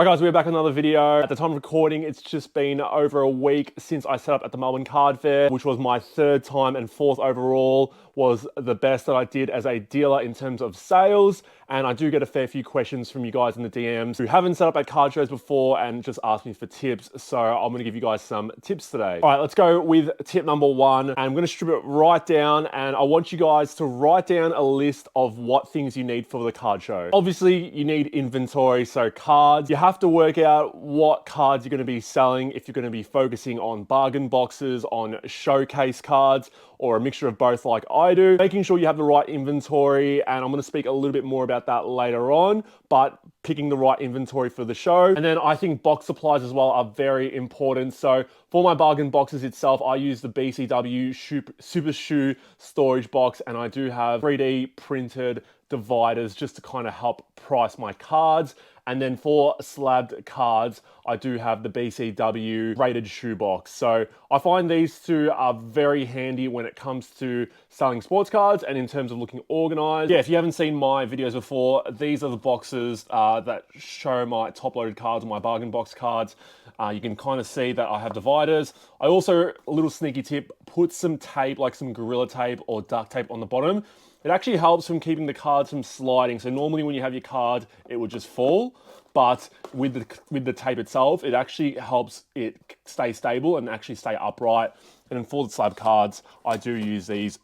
Alright guys, we're back with another video. At the time of recording, it's just been over a week since I set up at the Melbourne Card Fair, which was my third time and fourth overall, was the best that I did as a dealer in terms of sales. And I do get a fair few questions from you guys in the DMs who haven't set up at card shows before and just ask me for tips. So I'm gonna give you guys some tips today. All right, let's go with tip number one. And I'm gonna strip it right down and I want you guys to write down a list of what things you need for the card show. Obviously, you need inventory, so cards. You have to work out what cards you're gonna be selling, if you're gonna be focusing on bargain boxes, on showcase cards, or a mixture of both like I do. Making sure you have the right inventory, and I'm gonna speak a little bit more about that later on, but picking the right inventory for the show. And then I think box supplies as well are very important. So for my bargain boxes itself, I use the BCW Super Shoe storage box, and I do have 3D printed dividers just to kind of help price my cards. And then for slabbed cards, I do have the BCW rated shoebox. So I find these two are very handy when it comes to selling sports cards and in terms of looking organized. Yeah, if you haven't seen my videos before, these are the boxes that show my top loaded cards, my bargain box cards. You can kind of see that I have dividers. I also, a little sneaky tip, put some tape, like some Gorilla Tape or duct tape on the bottom. It actually helps from keeping the cards from sliding. So normally when you have your card, it would just fall. But with the tape itself, it actually helps it stay stable and actually stay upright. And then for the slab cards, I do use these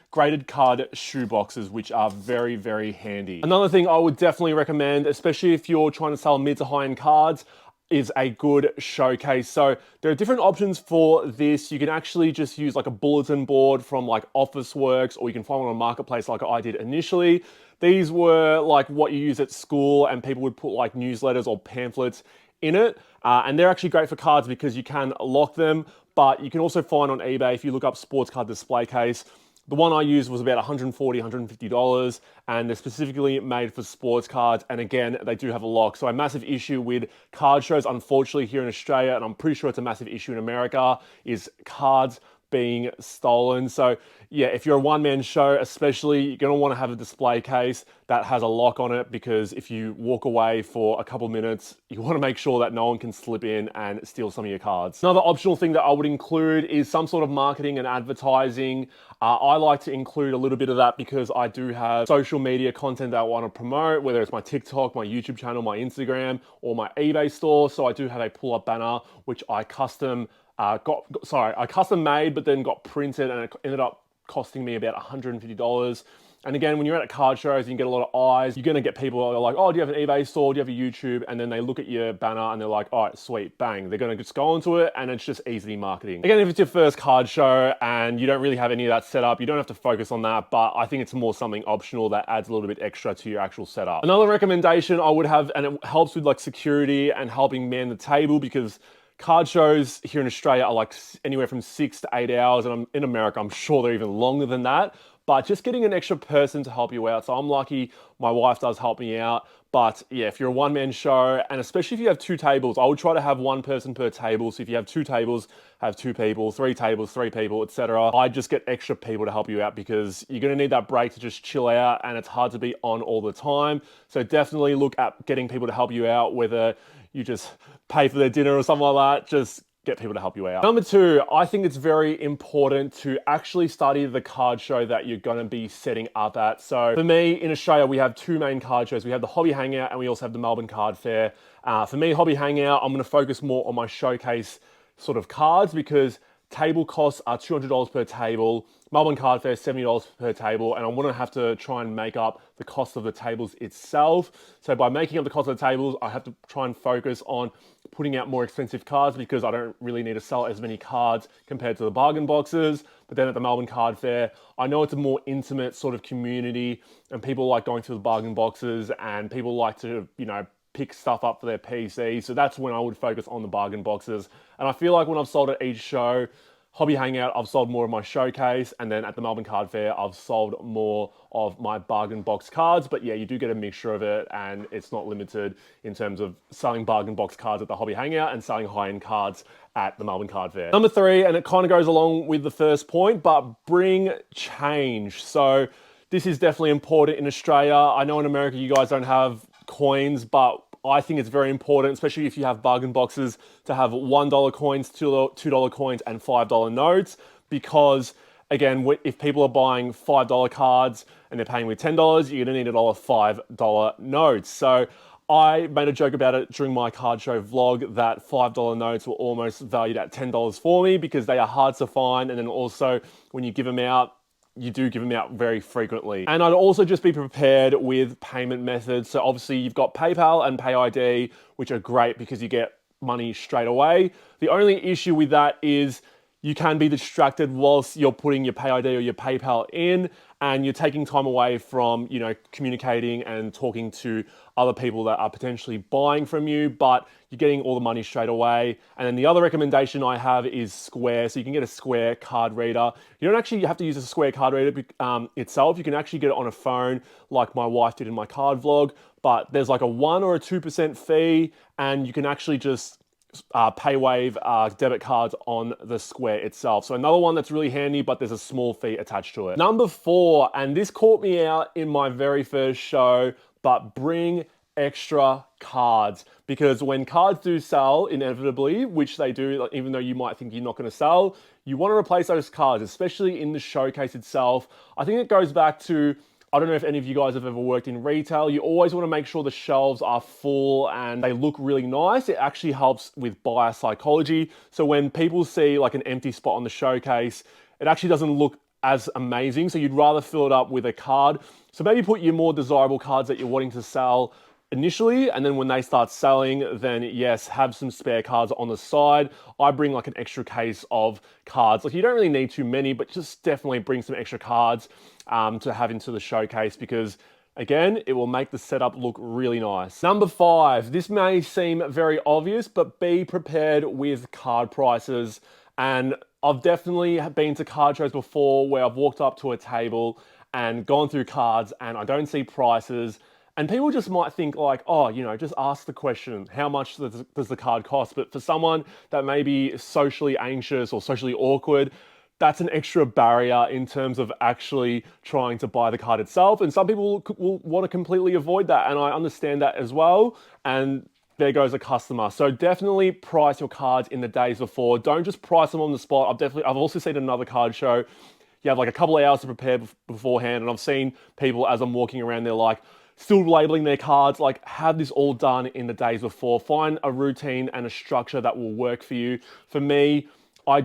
graded card shoe boxes, which are very, very handy. Another thing I would definitely recommend, especially if you're trying to sell mid to high end cards, is a good showcase. So there are different options for this. You can actually just use like a bulletin board from like Officeworks, or you can find one on a marketplace like I did initially. These were like what you use at school, and people would put like newsletters or pamphlets in it. And they're actually great for cards because you can lock them, but you can also find on eBay, if you look up sports card display case, the one I used was about $140, $150, and they're specifically made for sports cards. And again, they do have a lock. So a massive issue with card shows, unfortunately here in Australia, and I'm pretty sure it's a massive issue in America, is cards being stolen. So yeah, if you're a one-man show, especially, you're gonna wanna have a display case that has a lock on it, because if you walk away for a couple minutes, you wanna make sure that no one can slip in and steal some of your cards. Another optional thing that I would include is some sort of marketing and advertising. I like to include a little bit of that because I do have social media content that I wanna promote, whether it's my TikTok, my YouTube channel, my Instagram, or my eBay store. So I do have a pull-up banner, which I custom made, but then got printed, and it ended up costing me about $150. And again, when you're at a card shows and you get a lot of eyes, you're gonna get people who are like, oh, do you have an eBay store? Do you have a YouTube? And then they look at your banner and they're like, all right, sweet, bang. They're gonna just go onto it, and it's just easy marketing. Again, if it's your first card show and you don't really have any of that set up, you don't have to focus on that, but I think it's more something optional that adds a little bit extra to your actual setup. Another recommendation I would have, and it helps with like security and helping man the table, because card shows here in Australia are like anywhere from 6 to 8 hours, and in America, I'm sure they're even longer than that. But just getting an extra person to help you out. So I'm lucky, my wife does help me out. But yeah, if you're a one-man show, and especially if you have two tables, I would try to have one person per table. So if you have two tables, have two people, three tables, three people, etc. I just get extra people to help you out, because you're gonna need that break to just chill out, and it's hard to be on all the time. So definitely look at getting people to help you out, whether you just pay for their dinner or something like that. Just get people to help you out. Number two, I think it's very important to actually study the card show that you're gonna be setting up at. So for me, in Australia, we have two main card shows. We have the Hobby Hangout, and we also have the Melbourne Card Fair. For me, Hobby Hangout, I'm gonna focus more on my showcase sort of cards, because table costs are $200 per table. Melbourne Card Fair, $70 per table, and I want to have to try and make up the cost of the tables itself. So by making up the cost of the tables, I have to try and focus on putting out more expensive cards, because I don't really need to sell as many cards compared to the bargain boxes. But then at the Melbourne Card Fair, I know it's a more intimate sort of community, and people like going to the bargain boxes, and people like to, you know, pick stuff up for their PC. So that's when I would focus on the bargain boxes. And I feel like when I've sold at each show, Hobby Hangout, I've sold more of my showcase, and then at the Melbourne Card Fair, I've sold more of my bargain box cards. But yeah, you do get a mixture of it, and it's not limited in terms of selling bargain box cards at the Hobby Hangout and selling high-end cards at the Melbourne Card Fair. Number three, and it kind of goes along with the first point, but bring change. So this is definitely important in Australia. I know in America, you guys don't have coins, but I think it's very important, especially if you have bargain boxes, to have $1 coins, $2 coins, and $5 notes, because again, if people are buying $5 cards and they're paying with $10, you're gonna need $5 notes. So I made a joke about it during my card show vlog that $5 notes were almost valued at $10 for me, because they are hard to find, and then also when you give them out, you do give them out very frequently. And I'd also just be prepared with payment methods. So obviously you've got PayPal and PayID, which are great because you get money straight away. The only issue with that is you can be distracted whilst you're putting your PayID or your PayPal in, and you're taking time away from, communicating and talking to other people that are potentially buying from you, but you're getting all the money straight away. And then the other recommendation I have is Square. So you can get a Square card reader. You don't actually have to use a Square card reader itself. You can actually get it on a phone like my wife did in my card vlog, but there's like a 1 or a 2% fee, and you can actually just PayWave debit cards on the Square itself. So another one that's really handy, but there's a small fee attached to it. Number 4, and this caught me out in my very first show, but bring extra cards, because when cards do sell inevitably, which they do, even though you might think you're not going to sell, you want to replace those cards, especially in the showcase itself. I think it goes back to, I don't know if any of you guys have ever worked in retail. You always want to make sure the shelves are full and they look really nice. It actually helps with buyer psychology. So when people see like an empty spot on the showcase, it actually doesn't look as amazing. So you'd rather fill it up with a card. So maybe put your more desirable cards that you're wanting to sell initially, and then when they start selling, then yes, have some spare cards on the side. I bring like an extra case of cards. Like, you don't really need too many, but just definitely bring some extra cards to have into the showcase, because again, it will make the setup look really nice. Number 5, this may seem very obvious, but be prepared with card prices. And I've definitely been to card shows before where I've walked up to a table and gone through cards and I don't see prices. And people just might think like, oh, just ask the question, how much does the card cost? But for someone that may be socially anxious or socially awkward, that's an extra barrier in terms of actually trying to buy the card itself. And some people will want to completely avoid that. And I understand that as well. And there goes a customer. So definitely price your cards in the days before. Don't just price them on the spot. I've also seen another card show. You have like a couple of hours to prepare beforehand. And I've seen people, as I'm walking around, they're like, still labeling their cards. Like, have this all done in the days before. Find a routine and a structure that will work for you. For me, I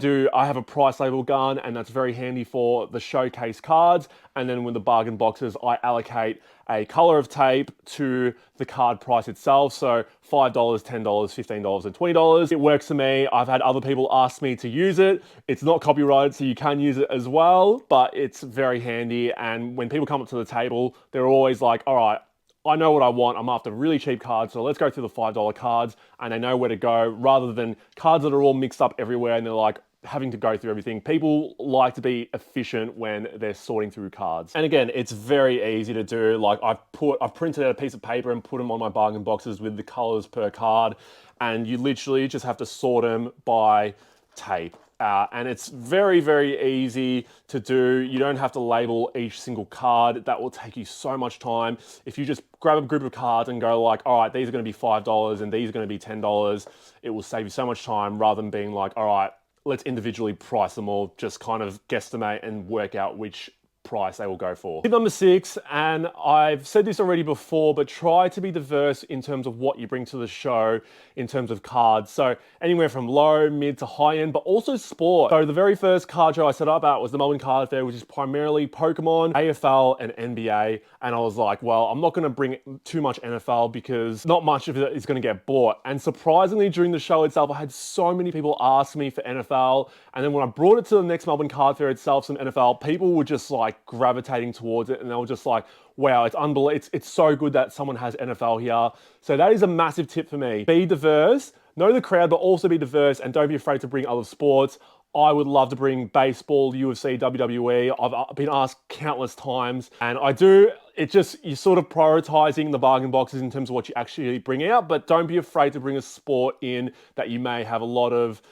have a price label gun, and that's very handy for the showcase cards. And then with the bargain boxes, I allocate a color of tape to the card price itself. So $5, $10, $15, and $20. It works for me. I've had other people ask me to use it. It's not copyrighted, so you can use it as well, but it's very handy. And when people come up to the table, they're always like, all right, I know what I want. I'm after really cheap cards, so let's go through the $5 cards, and they know where to go, rather than cards that are all mixed up everywhere and they're like having to go through everything. People like to be efficient when they're sorting through cards. And again, it's very easy to do. Like, I've printed out a piece of paper and put them on my bargain boxes with the colors per card, and you literally just have to sort them by tape. And it's very, very easy to do. You don't have to label each single card. That will take you so much time. If you just grab a group of cards and go like, all right, these are gonna be $5 and these are gonna be $10, it will save you so much time, rather than being like, all right, let's individually price them all, just kind of guesstimate and work out which price they will go for. Tip number 6, and I've said this already before, but try to be diverse in terms of what you bring to the show in terms of cards. So anywhere from low, mid to high end, but also sport. So the very first card show I set up at was the Melbourne Card Fair, which is primarily Pokemon, AFL, and NBA. And I was like, well, I'm not gonna bring too much NFL because not much of it is gonna get bought. And surprisingly, during the show itself, I had so many people ask me for NFL. And then when I brought it to the next Melbourne Card Fair itself, some NFL, people were just like gravitating towards it, and they were just like, wow, it's unbelievable. It's so good that someone has NFL here. So that is a massive tip for me. Be diverse, know the crowd, but also be diverse, and don't be afraid to bring other sports. I would love to bring baseball, UFC, WWE. I've been asked countless times, and I do. It's just, you're sort of prioritizing the bargain boxes in terms of what you actually bring out, but don't be afraid to bring a sport in that you may have a lot of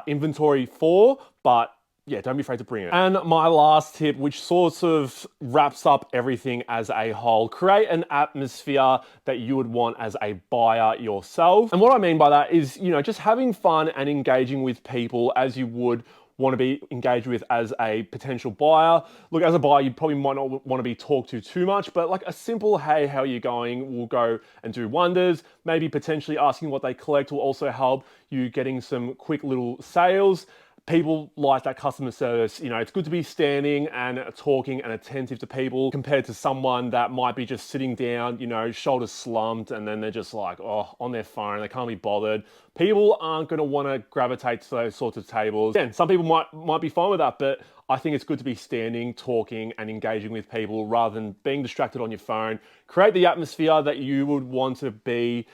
inventory for, but yeah, don't be afraid to bring it. And my last tip, which sort of wraps up everything as a whole, create an atmosphere that you would want as a buyer yourself. And what I mean by that is, you know, just having fun and engaging with people as you would want to be engaged with as a potential buyer. Look, as a buyer, you probably might not want to be talked to too much, but like a simple, hey, how are you going, will go and do wonders. Maybe potentially asking what they collect will also help you getting some quick little sales. People like that customer service. You know, it's good to be standing and talking and attentive to people compared to someone that might be just sitting down, you know, shoulders slumped, and then they're just like, oh, on their phone, they can't be bothered. People aren't going to want to gravitate to those sorts of tables. Again, some people might be fine with that, but I think it's good to be standing, talking, and engaging with people rather than being distracted on your phone. Create the atmosphere that you would want to be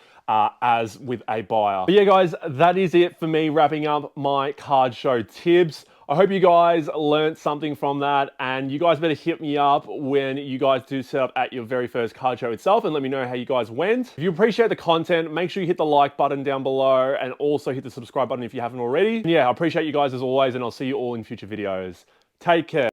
as with a buyer. But yeah, guys, that is it for me wrapping up my card show tips. I hope you guys learned something from that, and you guys better hit me up when you guys do set up at your very first card show itself and let me know how you guys went. If you appreciate the content, make sure you hit the like button down below and also hit the subscribe button if you haven't already. And yeah, I appreciate you guys as always, and I'll see you all in future videos. Take care.